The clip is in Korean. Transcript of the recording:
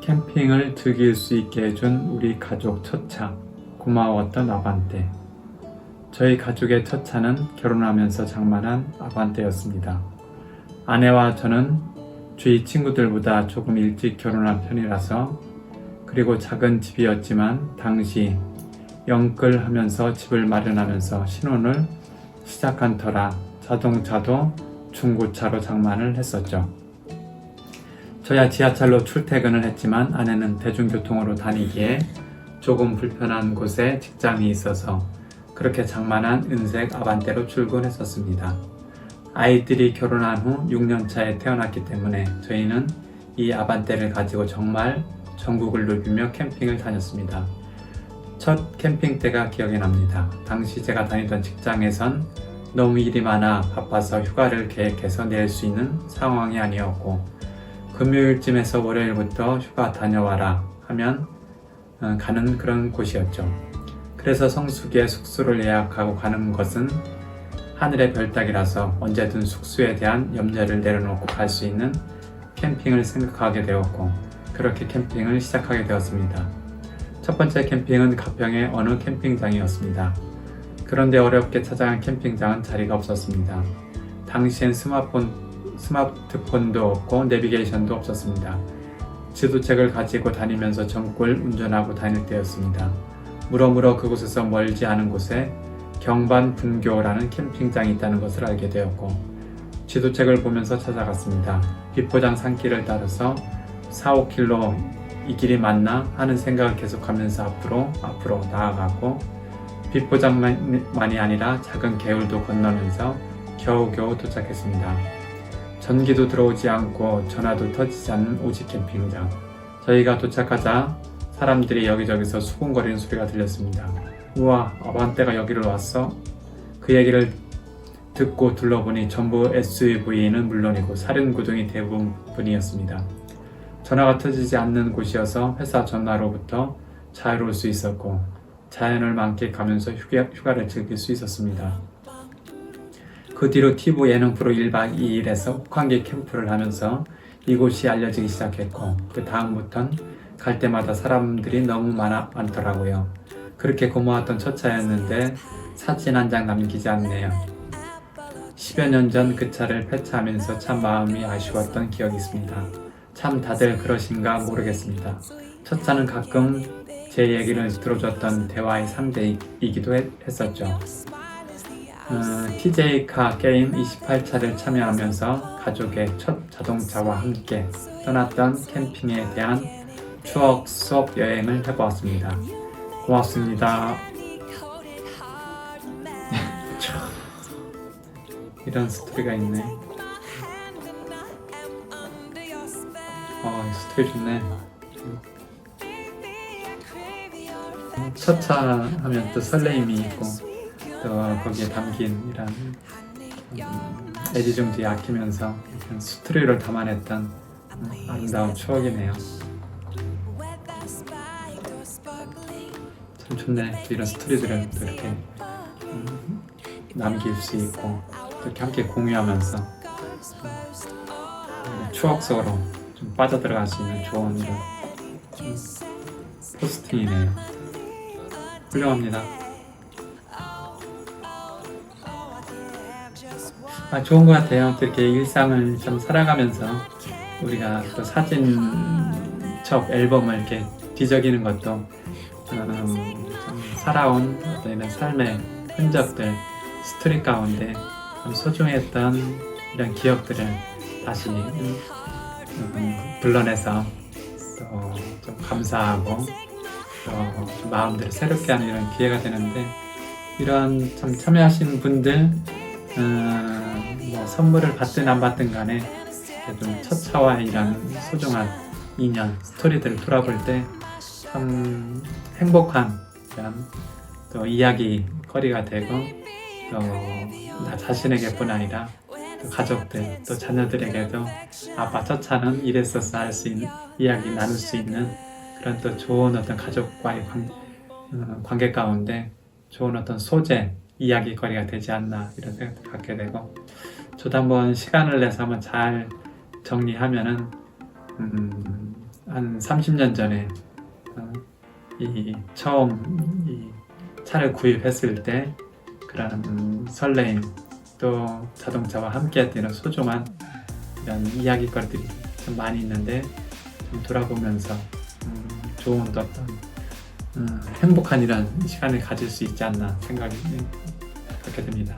캠핑을 즐길 수 있게 해준 우리 가족 첫 차, 고마웠던 아반떼. 저희 가족의 첫 차는 결혼하면서 장만한 아반떼였습니다. 아내와 저는 주위 친구들보다 조금 일찍 결혼한 편이라서, 그리고 작은 집이었지만 당시 영끌하면서 집을 마련하면서 신혼을 시작한 터라 자동차도 중고차로 장만을 했었죠. 저야 지하철로 출퇴근을 했지만 아내는 대중교통으로 다니기에 조금 불편한 곳에 직장이 있어서 그렇게 장만한 은색 아반떼로 출근했었습니다. 아이들이 결혼한 후 6년차에 태어났기 때문에 저희는 이 아반떼를 가지고 정말 전국을 누비며 캠핑을 다녔습니다. 첫 캠핑 때가 기억이 납니다. 당시 제가 다니던 직장에선 너무 일이 많아 바빠서 휴가를 계획해서 낼 수 있는 상황이 아니었고, 금요일쯤에서 월요일부터 휴가 다녀와라 하면 가는 그런 곳이었죠. 그래서 성수기에 숙소를 예약하고 가는 것은 하늘의 별 따기라서 언제든 숙소에 대한 염려를 내려놓고 갈 수 있는 캠핑을 생각하게 되었고, 그렇게 캠핑을 시작하게 되었습니다. 첫 번째 캠핑은 가평의 어느 캠핑장이었습니다. 그런데 어렵게 찾아간 캠핑장은 자리가 없었습니다. 당시엔 스마트폰도 없고 내비게이션도 없었습니다. 지도책을 가지고 다니면서 전국을 운전하고 다닐 때였습니다. 무러무러 그곳에서 멀지 않은 곳에 경반분교라는 캠핑장이 있다는 것을 알게 되었고, 지도책을 보면서 찾아갔습니다. 비포장 산길을 따라서 4-5km 이 길이 맞나 하는 생각을 계속하면서 앞으로 나아가고, 비포장만이 아니라 작은 개울도 건너면서 겨우겨우 도착했습니다. 전기도 들어오지 않고 전화도 터지지 않는 오직 캠핑장. 저희가 도착하자 사람들이 여기저기서 수군거리는 소리가 들렸습니다. 우와, 아반떼가 여기를 왔어? 그 얘기를 듣고 둘러보니 전부 SUV는 물론이고 사륜구동이 대부분이었습니다. 전화가 터지지 않는 곳이어서 회사 전화로부터 자유로울 수 있었고, 자연을 만끽하면서 휴가를 즐길 수 있었습니다. 그 뒤로 TV 예능 프로 1박 2일에서 혹한기 캠프를 하면서 이곳이 알려지기 시작했고, 그 다음부턴 갈 때마다 사람들이 너무 많더라고요. 그렇게 고마웠던 첫 차였는데 사진 한 장 남기지 않네요. 10여 년 전 그 차를 폐차하면서 참 마음이 아쉬웠던 기억이 있습니다. 참 다들 그러신가 모르겠습니다. 첫 차는 가끔 제 얘기를 들어줬던 대화의 상대이기도 했었죠. TJ카 게임 28차를 참여하면서 가족의 첫 자동차와 함께 떠났던 캠핑에 대한 추억 수업 여행을 해보았습니다. 고맙습니다. 이런 스토리가 있네. 스토리 좋네. 첫 차 하면 또 설레임이 있고, 또 거기에 담긴 이런 애지중지 아끼면서 스토리를 담아냈던 아름다운 추억이네요. 참 좋네. 이런 스토리들을 또 이렇게 남길 수 있고, 이렇게 함께 공유하면서 추억 속으로 좀 빠져들어갈 수 있는 좋은 이런 포스팅이네요. 훌륭합니다. 좋은 것 같아요. 또 이렇게 일상을 좀 살아가면서 우리가 또 사진첩 앨범을 이렇게 뒤적이는 것도 좀 살아온 어떤 이런 삶의 흔적들, 스토리 가운데 좀 소중했던 이런 기억들을 다시 불러내서 또 좀 감사하고 또 마음들을 새롭게 하는 이런 기회가 되는데, 이런 참 참여하신 분들 뭐 선물을 받든 안 받든 간에 좀 첫 차와의 이런 소중한 인연, 스토리들을 돌아볼 때 참 행복한 이런 또 이야기거리가 되고, 또 나 자신에게뿐 아니라 또 가족들, 또 자녀들에게도 아빠 첫 차는 이랬었어 할 수 있는 이야기 나눌 수 있는 그런 또 좋은 어떤 가족과의 관계 가운데 좋은 어떤 소재, 이야기거리가 되지 않나 이런 생각도 갖게 되고, 저도 한번 시간을 내서 한번 잘 정리하면은 한 30년 전에 처음 이 차를 구입했을 때 그런 설레임, 또 자동차와 함께했던 이런 소중한 이런 이야기거리들이 좀 많이 있는데, 좀 돌아보면서 좋은 어떤 행복한 이런 시간을 가질 수 있지 않나 생각이 그렇게 됩니다.